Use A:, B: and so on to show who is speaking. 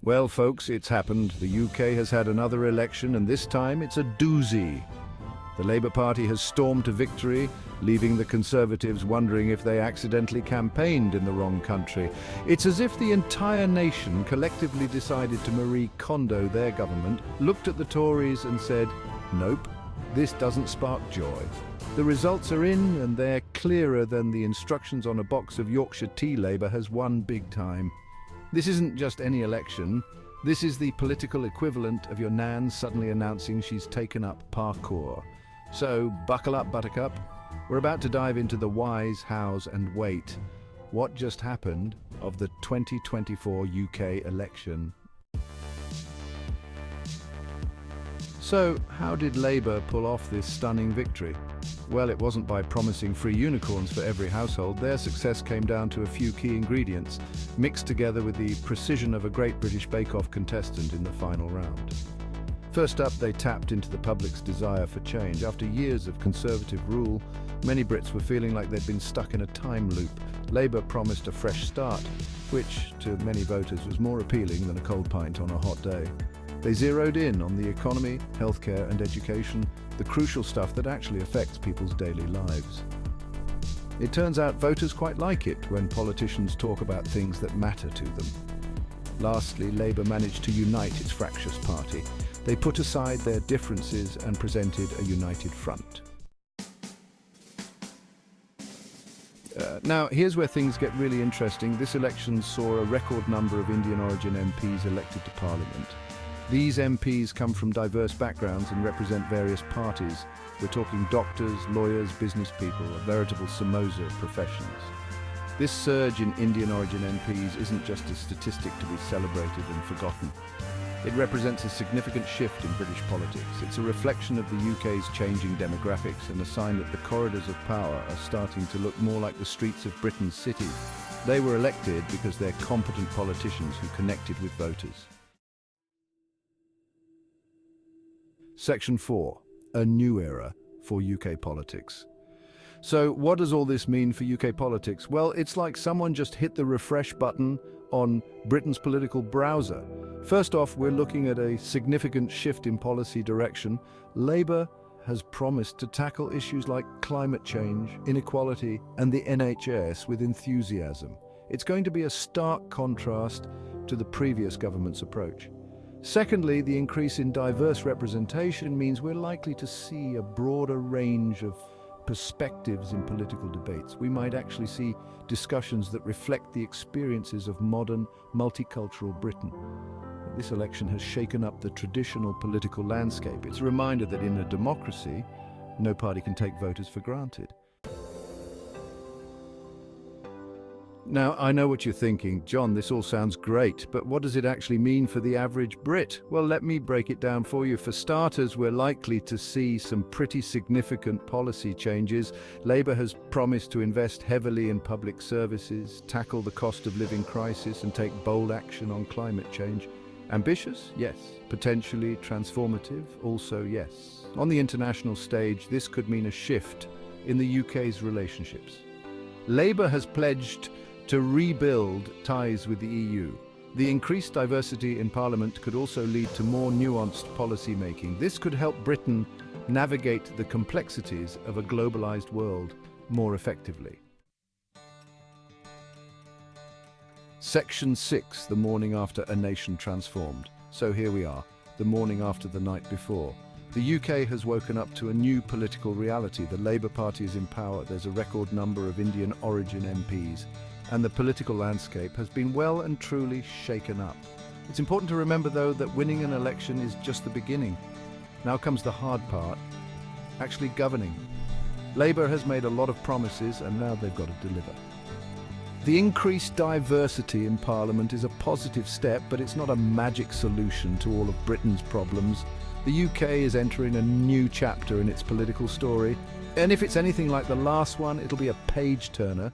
A: Well, folks, it's happened. The UK has had another election, and this time it's a doozy. The Labour Party has stormed to victory, leaving the Conservatives wondering if they accidentally campaigned in the wrong country. It's as if the entire nation collectively decided to Marie Kondo their government, looked at the Tories and said, nope, this doesn't spark joy. The results are in, and they're clearer than the instructions on a box of Yorkshire tea. Labour has won big time. This isn't just any election. This is the political equivalent of your nan suddenly announcing she's taken up parkour. So, buckle up, Buttercup. We're about to dive into the whys, hows, and wait. What just happened of the 2024 UK election? So, how did Labour pull off this stunning victory? Well, it wasn't by promising free unicorns for every household. Their success came down to a few key ingredients, mixed together with the precision of a Great British Bake Off contestant in the final round. First up, they tapped into the public's desire for change. After years of Conservative rule, many Brits were feeling like they'd been stuck in a time loop. Labour promised a fresh start, which, to many voters, was more appealing than a cold pint on a hot day. They zeroed in on the economy, healthcare and education, the crucial stuff that actually affects people's daily lives. It turns out voters quite like it when politicians talk about things that matter to them. Lastly, Labour managed to unite its fractious party. They put aside their differences and presented a united front. Now, here's where things get really interesting. This election saw a record number of Indian-Origin MPs elected to Parliament. These MPs come from diverse backgrounds and represent various parties. We're talking doctors, lawyers, business people, a veritable samosa of professions. This surge in Indian-Origin MPs isn't just a statistic to be celebrated and forgotten. It represents a significant shift in British politics. It's a reflection of the UK's changing demographics and a sign that the corridors of power are starting to look more like the streets of Britain's cities. They were elected because they're competent politicians who connected with voters. Section 4. A new era for UK politics. So what does all this mean for UK politics? Well, it's like someone just hit the refresh button on Britain's political browser. First off, we're looking at a significant shift in policy direction. Labour has promised to tackle issues like climate change, inequality, and the NHS with enthusiasm. It's going to be a stark contrast to the previous government's approach. Secondly, the increase in diverse representation means we're likely to see a broader range of perspectives in political debates. We might actually see discussions that reflect the experiences of modern, multicultural Britain. This election has shaken up the traditional political landscape. It's a reminder that in a democracy, no party can take voters for granted. Now, I know what you're thinking. John, this all sounds great, but what does it actually mean for the average Brit? Well, let me break it down for you. For starters, we're likely to see some pretty significant policy changes. Labour has promised to invest heavily in public services, tackle the cost of living crisis, and take bold action on climate change. Ambitious? Yes. Potentially transformative? Also yes. On the international stage, this could mean a shift in the UK's relationships. Labour has pledged to rebuild ties with the EU. The increased diversity in Parliament could also lead to more nuanced policy making. This could help Britain navigate the complexities of a globalised world more effectively. Section 6, the morning after a nation transformed. So here we are, the morning after the night before. The UK has woken up to a new political reality. The Labour Party is in power. There's a record number of Indian-Origin MPs. And the political landscape has been well and truly shaken up. It's important to remember, though, that winning an election is just the beginning. Now comes the hard part, actually governing. Labour has made a lot of promises, and now they've got to deliver. The increased diversity in Parliament is a positive step, but it's not a magic solution to all of Britain's problems. The UK is entering a new chapter in its political story, and if it's anything like the last one, it'll be a page-turner.